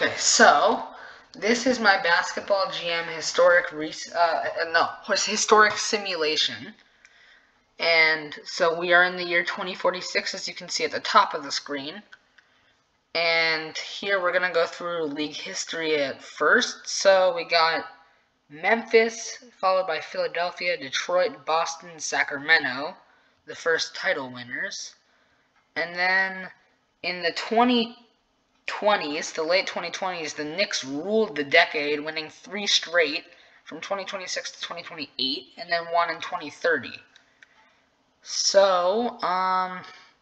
Okay, so this is my basketball GM historic simulation. And so we are in the year 2046, as you can see at the top of the screen. And here we're going to go through league history at first. So we got Memphis, followed by Philadelphia, Detroit, Boston, Sacramento, the first title winners. And then in the late 2020s, the Knicks ruled the decade, winning 3 straight from 2026 to 2028, and then 1 in 2030. So,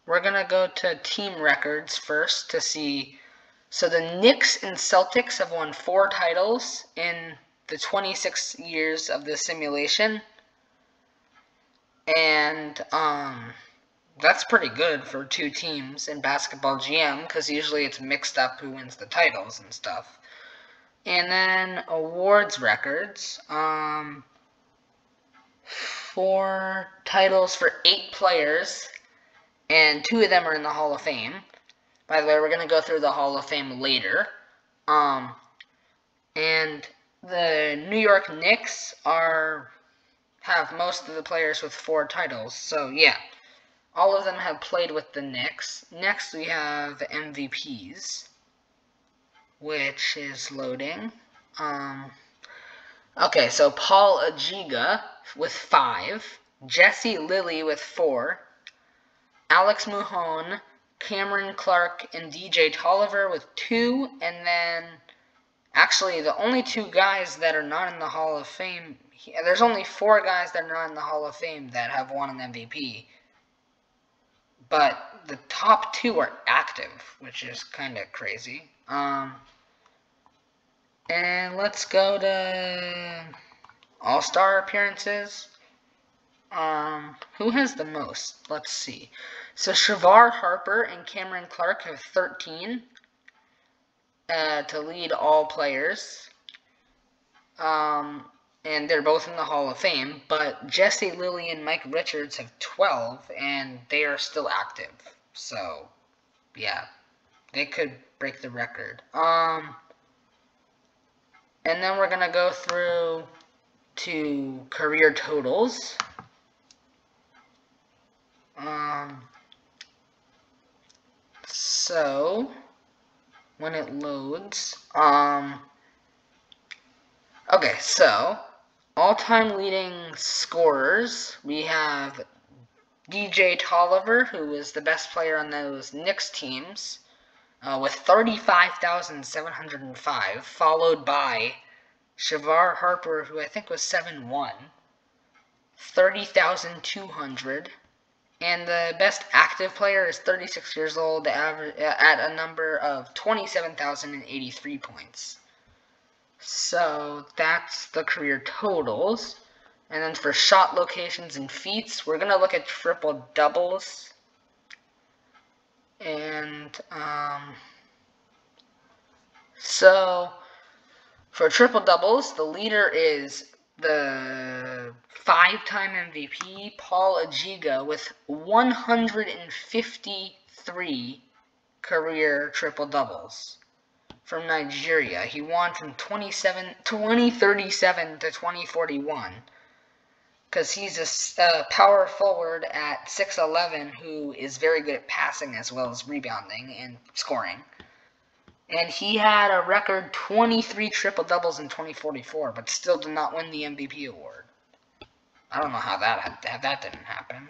we're gonna go to team records first to see. So the Knicks and Celtics have won 4 titles in the 26 years of the simulation, and that's pretty good for 2 teams in basketball GM, because usually it's mixed up who wins the titles and stuff. And then awards records, 4 titles for 8 players, and 2 of them are in the Hall of Fame. By the way, we're going to go through the Hall of Fame later. And the New York Knicks have most of the players with 4 titles, so yeah. All of them have played with the Knicks. Next, we have MVPs, which is loading. Okay, so Paul Ajiga with 5, Jesse Lilly with 4, Alex Mahone, Cameron Clark, and DJ Tolliver with 2, and then actually the only 2 guys that are not in the Hall of Fame. There's only 4 guys that are not in the Hall of Fame that have won an MVP. But the top 2 are active, which is kind of crazy. And let's go to All-Star appearances. Who has the most? Let's see. So Shavar Harper and Cameron Clark have 13 to lead all players. And they're both in the Hall of Fame, but Jesse Lilly and Mike Richards have 12, and they are still active. So, yeah, they could break the record. And then we're going to go through to career totals. So, when it loads, okay, so all-time leading scorers, we have DJ Tolliver, who is the best player on those Knicks teams, with 35,705, followed by Shavar Harper, who I think was 7-1, 30,200, and the best active player is 36 years old at a number of 27,083 points. So that's the career totals. And then for shot locations and feats, we're going to look at triple doubles. And so for triple doubles, the leader is the 5-time MVP, Paul Ajiga, with 153 career triple doubles. From Nigeria. He won from 2037 to 2041, because he's a power forward at 6'11", who is very good at passing as well as rebounding and scoring. And he had a record 23 triple-doubles in 2044, but still did not win the MVP award. I don't know how that didn't happen.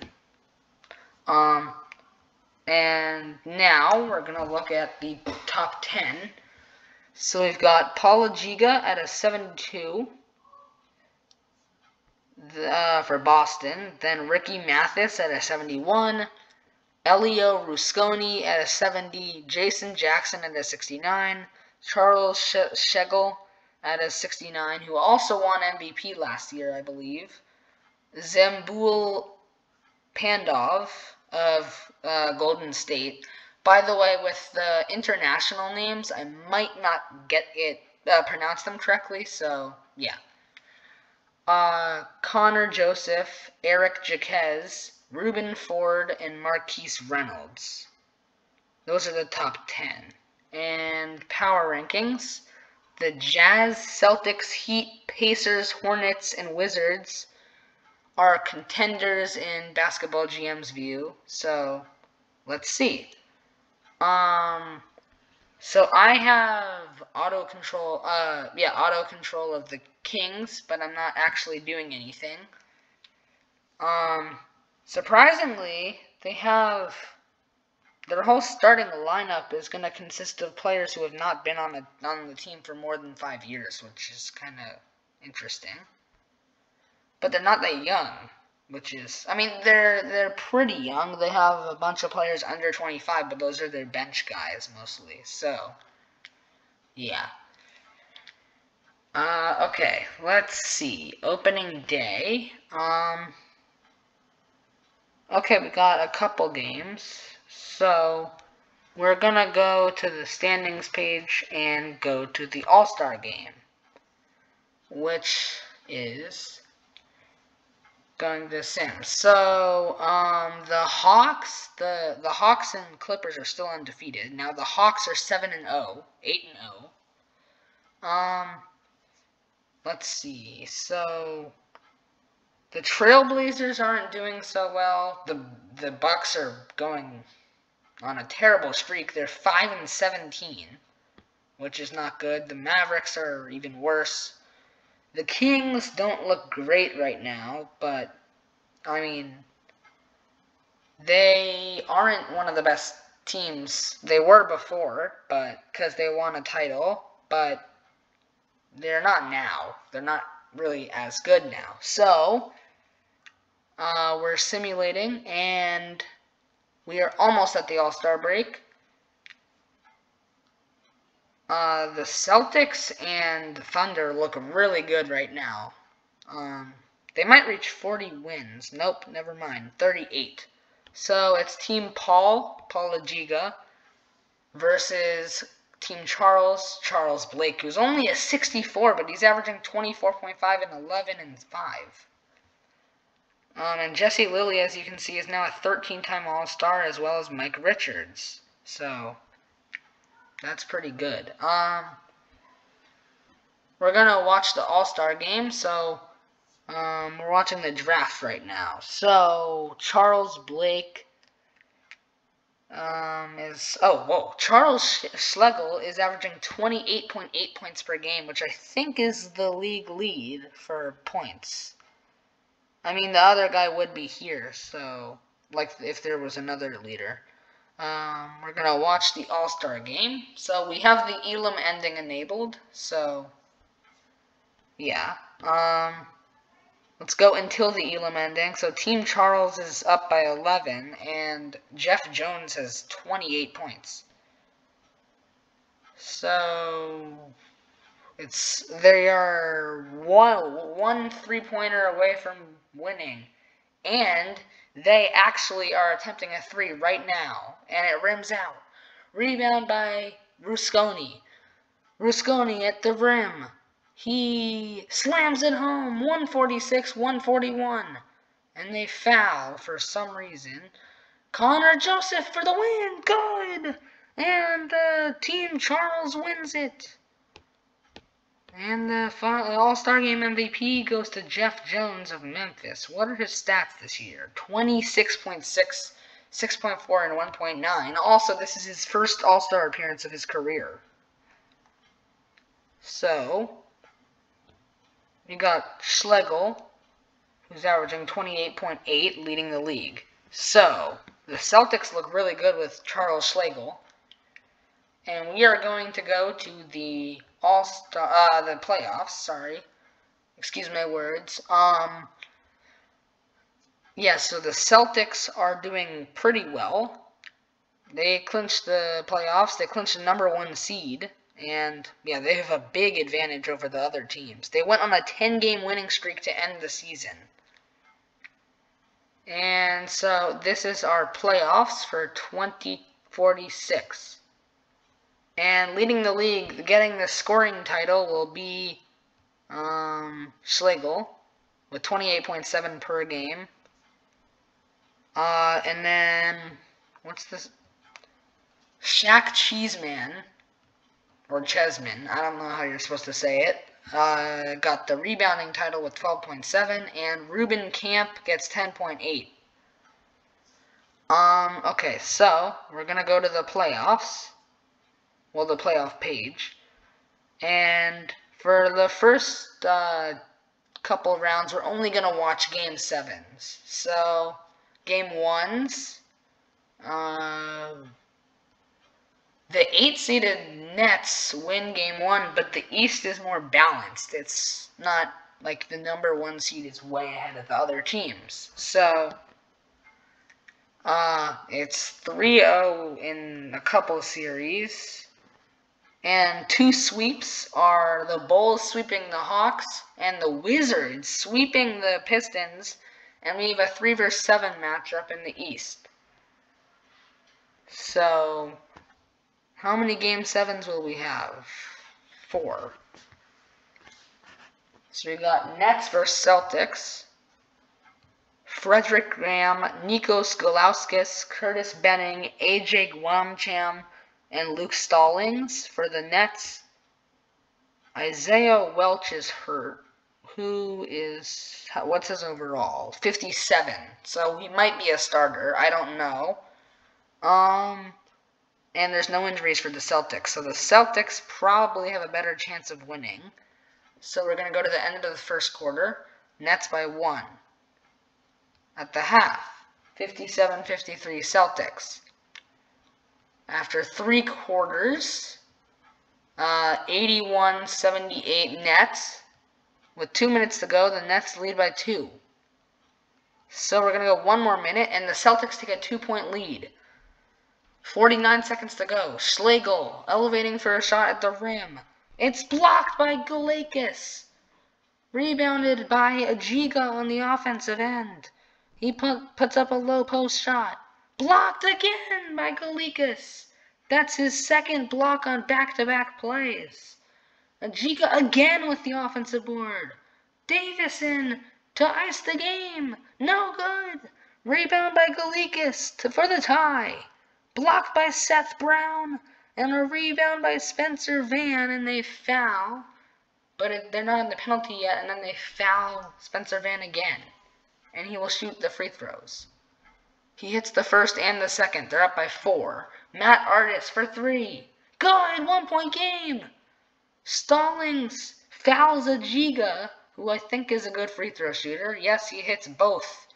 And now we're going to look at the top 10. So we've got Paul Ajiga at a 72 for Boston. Then Ricky Mathis at a 71. Elio Rusconi at a 70. Jason Jackson at a 69. Charles Schegel at a 69, who also won MVP last year, I believe. Zambul Pandov of Golden State. By the way, with the international names, I might not get it pronounce them correctly, so yeah. Connor Joseph, Eric Jaquez, Ruben Ford, and Marquise Reynolds. Those are the top 10. And power rankings. The Jazz, Celtics, Heat, Pacers, Hornets, and Wizards are contenders in Basketball GM's view. So, let's see. So I have auto control of the Kings, but I'm not actually doing anything. Surprisingly, they have their whole starting lineup is going to consist of players who have not been on the team for more than 5 years, which is kind of interesting. But they're not that young, which is, I mean, they're pretty young. They have a bunch of players under 25, but those are their bench guys mostly. So, yeah. Okay, let's see. Opening day. Okay, we got a couple games. So, we're gonna go to the standings page and go to the All-Star game, which is going to Sims. So, the Hawks, the Hawks and Clippers are still undefeated. Now the Hawks are 7-0, 8-0. Let's see. So, the Trailblazers aren't doing so well. The Bucks are going on a terrible streak. They're 5-17, which is not good. The Mavericks are even worse. The Kings don't look great right now, but I mean, they aren't one of the best teams. They were before, but because they won a title, but they're not now. They're not really as good now. So, we're simulating, and we are almost at the All-Star break. The Celtics and the Thunder look really good right now. They might reach 40 wins. Nope, never mind. 38. So it's Team Paul Lagiga, versus Team Charles Blake, who's only a 64, but he's averaging 24.5 and 11 and 5. And Jesse Lilly, as you can see, is now a 13-time All-Star, as well as Mike Richards. So, that's pretty good. We're going to watch the All-Star game, so we're watching the draft right now. So, Charles Blake Charles Schlegel is averaging 28.8 points per game, which I think is the league lead for points. I mean, the other guy would be here, so, like, if there was another leader. We're gonna watch the All-Star game. So, we have the Elam ending enabled, so, yeah. Let's go until the Elam ending. So, Team Charles is up by 11, and Jeff Jones has 28 points. So, they are one three-pointer away from winning, and they actually are attempting a three right now, and it rims out. Rebound by Rusconi. Rusconi at the rim. He slams it home. 146-141, and they foul for some reason. Connor Joseph for the win. Good. And Team Charles wins it. And the All-Star Game MVP goes to Jeff Jones of Memphis. What are his stats this year? 26.6, 6.4, and 1.9. Also, this is his first All-Star appearance of his career. So, you got Schlegel, who's averaging 28.8, leading the league. So, the Celtics look really good with Charles Schlegel. And we are going to go to the the playoffs, sorry. Excuse my words. Yeah, so the Celtics are doing pretty well. They clinched the playoffs. They clinched the #1 seed. And, yeah, they have a big advantage over the other teams. They went on a 10-game winning streak to end the season. And so this is our playoffs for 2046. And leading the league, getting the scoring title will be Schlegel with 28.7 per game. And then, what's this? Shaq Cheeseman or Chesman, I don't know how you're supposed to say it, got the rebounding title with 12.7, and Ruben Camp gets 10.8. Okay, so we're gonna go to the playoffs. Well, the playoff page. And for the first couple rounds, we're only gonna watch game 7s. So, game 1s, the 8-seeded Nets win game 1, but the East is more balanced. It's not like the number 1 seed is way ahead of the other teams. So, it's 3-0 in a couple series. And 2 sweeps are the Bulls sweeping the Hawks and the Wizards sweeping the Pistons. And we have a 3 vs 7 matchup in the East. So, how many game 7s will we have? 4. So we got Nets vs Celtics. Frederick Graham, Nikos Golauskas, Curtis Benning, AJ Guamcham, and Luke Stallings for the Nets. Isaiah Welch is hurt. What's his overall? 57. So he might be a starter. I don't know. And there's no injuries for the Celtics. So the Celtics probably have a better chance of winning. So we're going to go to the end of the first quarter. Nets by 1. At the half, 57-53 Celtics. After 3 quarters, 81-78 Nets. With 2 minutes to go, the Nets lead by 2. So we're going to go 1 more minute, and the Celtics take a 2-point lead. 49 seconds to go. Schlegel elevating for a shot at the rim. It's blocked by Golauskas. Rebounded by Ajiga on the offensive end. He puts up a low post shot. Blocked again by Golauskas. That's his second block on back-to-back plays. Ajiga again with the offensive board. Davison to ice the game. No good. Rebound by Golauskas for the tie. Blocked by Seth Brown. And a rebound by Spencer Van, and they foul. But they're not in the penalty yet, and then they foul Spencer Van again. And he will shoot the free throws. He hits the first and the second. They're up by 4. Matt Artis for 3. Good! 1-point game! Stallings fouls Ajiga, who I think is a good free throw shooter. Yes, he hits both.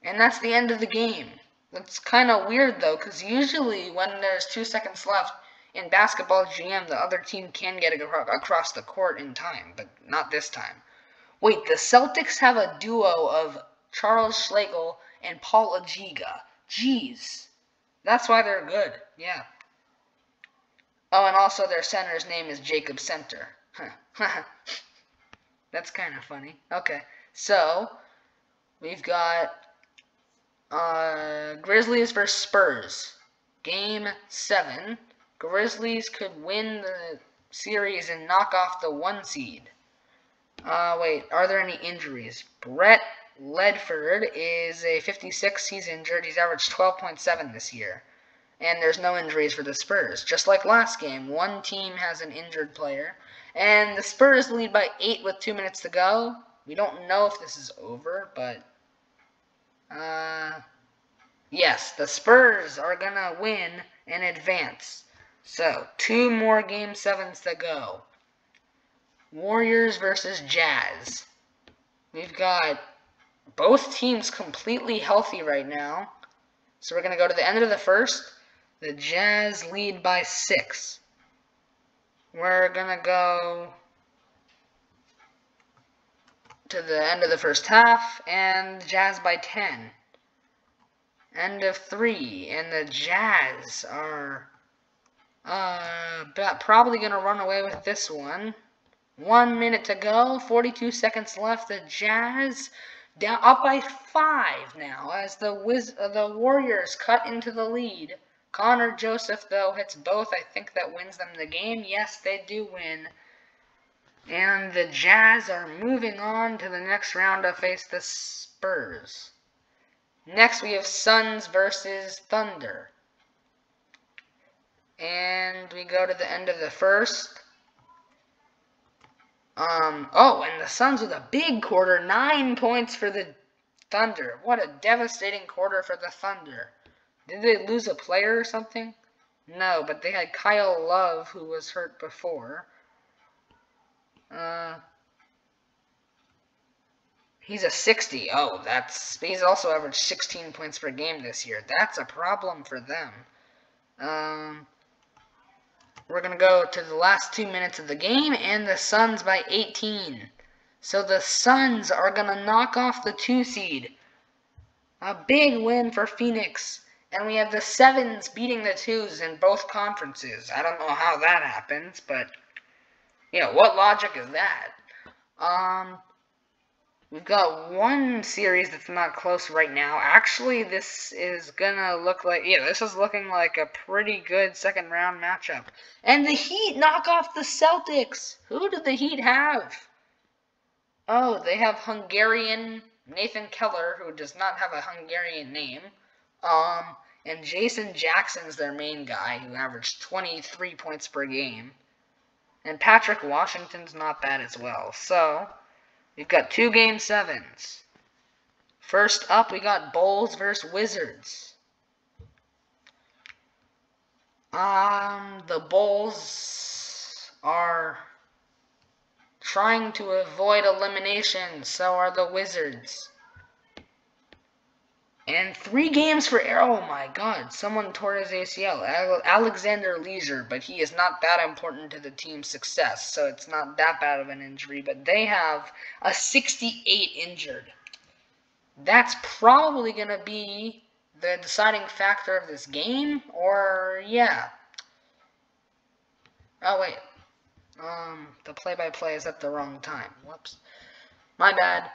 And that's the end of the game. That's kind of weird, though, because usually when there's 2 seconds left in basketball GM, the other team can get across the court in time, but not this time. Wait, the Celtics have a duo of Charles Schlegel and Paul Ajiga. Jeez. That's why they're good. Yeah. Oh, and also their center's name is Jacob Center. That's kind of funny. Okay. So, we've got Grizzlies versus Spurs. Game 7. Grizzlies could win the series and knock off the 1 seed. Wait, are there any injuries? Brett Ledford is a 56. He's injured. He's averaged 12.7 this year. And there's no injuries for the Spurs. Just like last game, 1 team has an injured player. And the Spurs lead by 8 with 2 minutes to go. We don't know if this is over, but yes, the Spurs are going to win and advance. So, 2 more Game 7s to go. Warriors versus Jazz. We've got both teams completely healthy right now. So we're going to go to the end of the first. The Jazz lead by 6. We're going to go to the end of the first half, and the Jazz by 10. End of 3, and the Jazz are probably going to run away with this one. 1 minute to go, 42 seconds left. The Jazz up by 5 now as the Warriors cut into the lead. Connor Joseph, though, hits both. I think that wins them the game. Yes, they do win. And the Jazz are moving on to the next round to face the Spurs. Next, we have Suns versus Thunder. And we go to the end of the first. Oh, and the Suns with a big quarter, 9 points for the Thunder. What a devastating quarter for the Thunder. Did they lose a player or something? No, but they had Kyle Love, who was hurt before. He's a 60. Oh, he's also averaged 16 points per game this year. That's a problem for them. We're going to go to the last 2 minutes of the game, and the Suns by 18. So the Suns are going to knock off the 2 seed. A big win for Phoenix. And we have the 7s beating the 2s in both conferences. I don't know how that happens, but, what logic is that? We've got one series that's not close right now. Actually, this is gonna look like, this is looking like a pretty good second round matchup. And the Heat knock off the Celtics. Who do the Heat have? Oh, they have Hungarian Nathan Keller, who does not have a Hungarian name. And Jason Jackson's their main guy, who averaged 23 points per game. And Patrick Washington's not bad as well. So we've got 2 Game 7s. First up, we got Bulls versus Wizards. The Bulls are trying to avoid elimination, so are the Wizards. And 3 games for, oh my god, someone tore his ACL. Alexander Leisure, but he is not that important to the team's success, so it's not that bad of an injury. But they have a 68 injured. That's probably going to be the deciding factor of this game, or, yeah. Oh, wait. The play-by-play is at the wrong time. Whoops. My bad.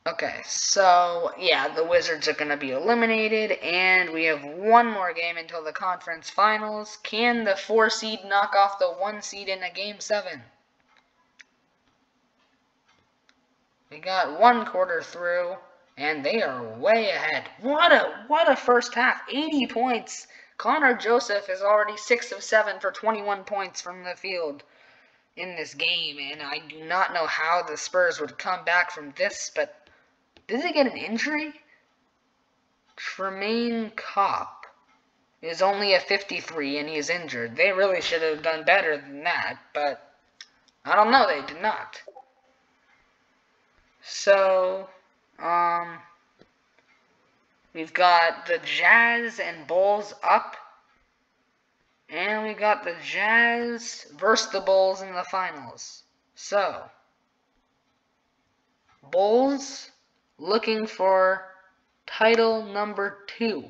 Okay, so, yeah, the Wizards are going to be eliminated, and we have one more game until the conference finals. Can the 4 seed knock off the 1 seed in a Game 7? We got 1 quarter through, and they are way ahead. What a first half, 80 points. Connor Joseph is already 6 of 7 for 21 points from the field in this game, and I do not know how the Spurs would come back from this, but did they get an injury? Tremaine Kopp is only a 53 and he's injured. They really should have done better than that, but I don't know, they did not. So, we've got the Jazz and Bulls up, and we got the Jazz versus the Bulls in the finals. So, Bulls looking for title number 2.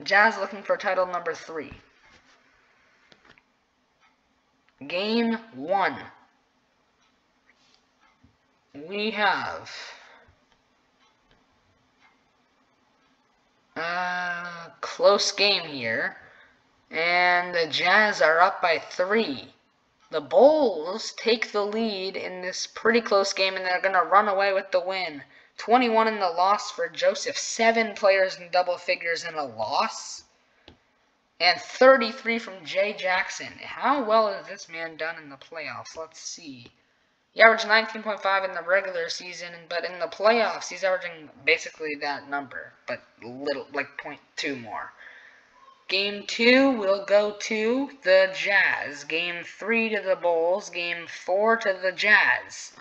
Jazz looking for title number 3. Game 1. We have a close game here, and the Jazz are up by 3. The Bulls take the lead in this pretty close game, and they're going to run away with the win. 21 in the loss for Joseph. 7 players in double figures in a loss. And 33 from Jay Jackson. How well has this man done in the playoffs? Let's see. He averaged 19.5 in the regular season, but in the playoffs, he's averaging basically that number, but little, like 0.2 more. Game 2 will go to the Jazz. Game 3 to the Bulls. Game 4 to the Jazz.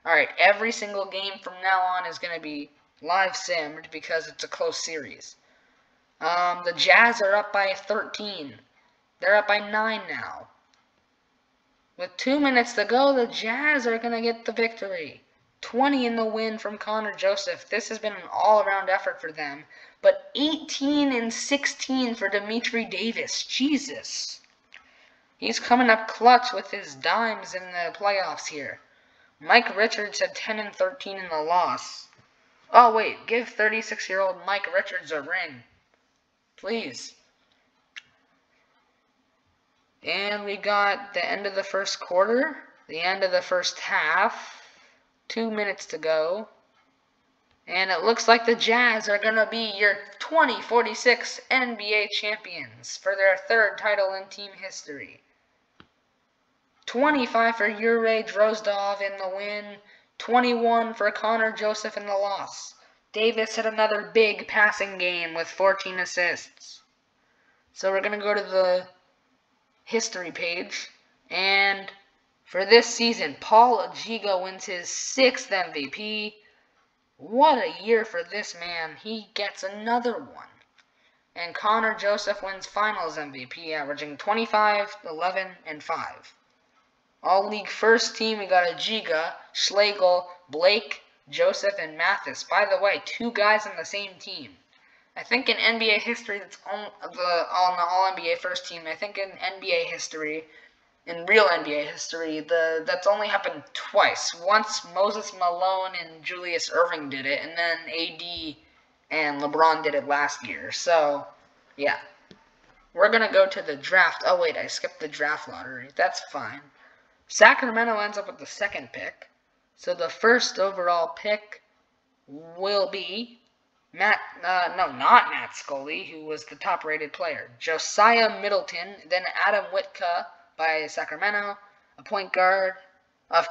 Alright, every single game from now on is going to be live simmed because it's a close series. The Jazz are up by 13. They're up by 9 now. With 2 minutes to go, the Jazz are going to get the victory. 20 in the win from Connor Joseph. This has been an all-around effort for them. But 18 and 16 for Dimitri Davis. Jesus. He's coming up clutch with his dimes in the playoffs here. Mike Richards had 10 and 13 in the loss. Oh, wait. Give 36-year-old Mike Richards a ring. Please. And we got the end of the first quarter. The end of the first half. 2 minutes to go. And it looks like the Jazz are going to be your 2046 NBA champions for their third title in team history. 25 for Jure Drozdov in the win, 21 for Connor Joseph in the loss. Davis had another big passing game with 14 assists. So we're going to go to the history page, and for this season, Paul Ajiga wins his 6th MVP. What a year for this man. He gets another one. And Connor Joseph wins Finals MVP, averaging 25, 11, and 5. All-League first team, we got Ajiga, Schlegel, Blake, Joseph, and Mathis. By the way, 2 guys on the same team. I think in NBA history, that's on the All-NBA first team. I think in NBA history, in real NBA history, that's only happened twice. Once Moses Malone and Julius Erving did it, and then AD and LeBron did it last year. So, yeah. We're going to go to the draft. Oh, wait, I skipped the draft lottery. That's fine. Sacramento ends up with the 2nd pick. So the first overall pick will be not Matt Scully, who was the top-rated player. Josiah Middleton, then Adam Whitka by Sacramento, a point guard, a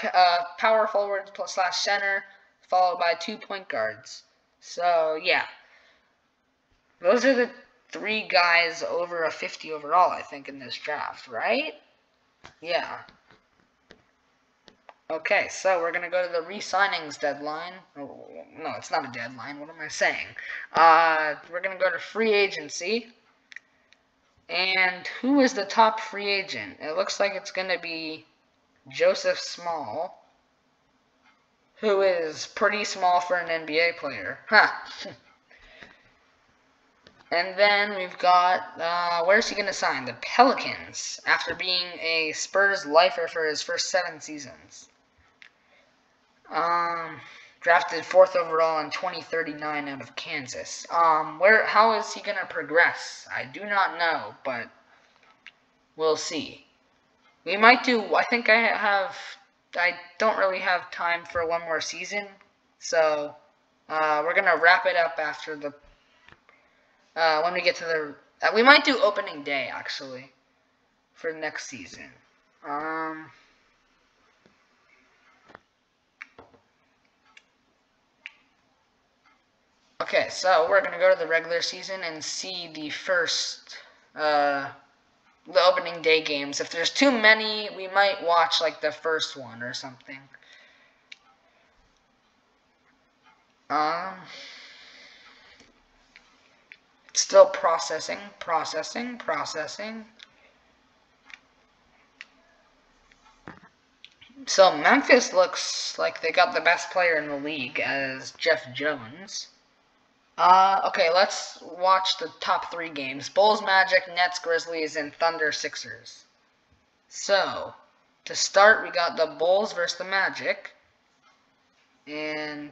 power forward / center, followed by 2 point guards. So, yeah. Those are the 3 guys over a 50 overall, I think, in this draft, right? Yeah. Okay, so we're going to go to the re-signings deadline. Oh, no, it's not a deadline. What am I saying? We're going to go to free agency. And who is the top free agent? It looks like it's going to be Joseph Small, who is pretty small for an NBA player. Huh. And then we've got, where's he going to sign? The Pelicans, after being a Spurs lifer for his first 7 seasons. Drafted 4th overall in 2039 out of Kansas. How is he gonna progress? I do not know, but we'll see. We might do, I think I don't really have time for one more season, so, we're gonna wrap it up after the, when we get to the, we might do opening day, actually, for next season. Okay, so we're going to go to the regular season and see the first, the opening day games. If there's too many, we might watch, like, the first one or something. It's still processing. So, Memphis looks like they got the best player in the league as Jeff Jones. Okay, let's watch the top 3 games. Bulls, Magic, Nets, Grizzlies, and Thunder, Sixers. So, to start, we got the Bulls versus the Magic. And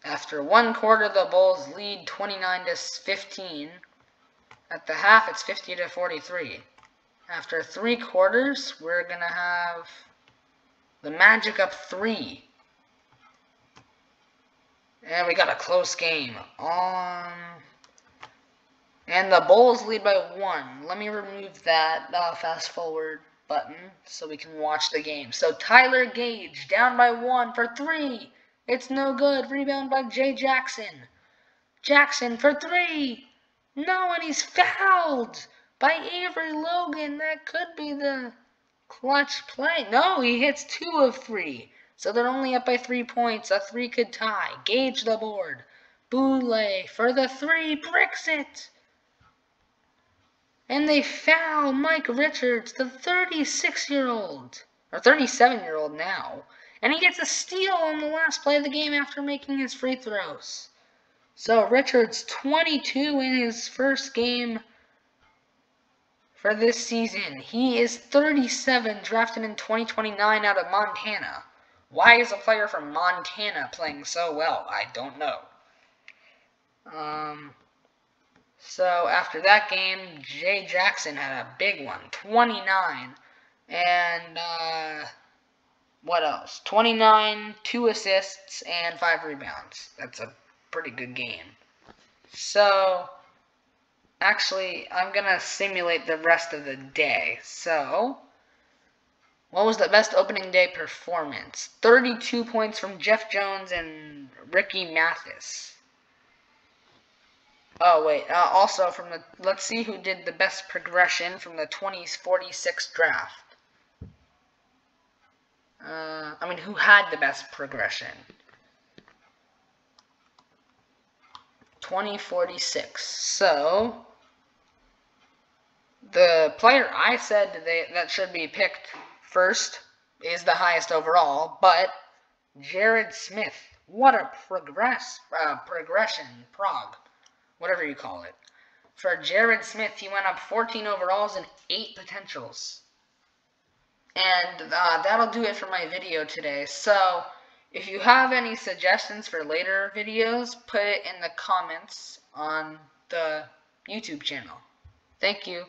after 1 quarter, the Bulls lead 29-15. At the half, it's 50-43. After 3 quarters, we're going to have the Magic up 3. And we got a close game. And the Bulls lead by 1. Let me remove that fast forward button so we can watch the game. So Tyler Gage down by 1 for 3. It's no good. Rebound by Jay Jackson. Jackson for 3. No, and he's fouled by Avery Logan. That could be the clutch play. No, he hits 2 of 3. So they're only up by 3 points. A 3 could tie. Gauge the board. Boulay for the 3. Bricks it. And they foul Mike Richards, the 36-year-old. Or 37-year-old now. And he gets a steal on the last play of the game after making his free throws. So Richards, 22 in his first game for this season. He is 37, drafted in 2029 out of Montana. Why is a player from Montana playing so well? I don't know. So after that game, Jay Jackson had a big one, 29. And what else? 29, 2 assists, and 5 rebounds. That's a pretty good game. So, actually, I'm going to simulate the rest of the day. So, what was the best opening day performance? 32 points from Jeff Jones and Ricky Mathis. Oh, wait. Also, let's see who did the best progression from the 2046 draft. Who had the best progression? 2046. So, the player I said that should be picked first is the highest overall, but Jared Smith. What a progression, whatever you call it. For Jared Smith, he went up 14 overalls and 8 potentials. And that'll do it for my video today. So, if you have any suggestions for later videos, put it in the comments on the YouTube channel. Thank you.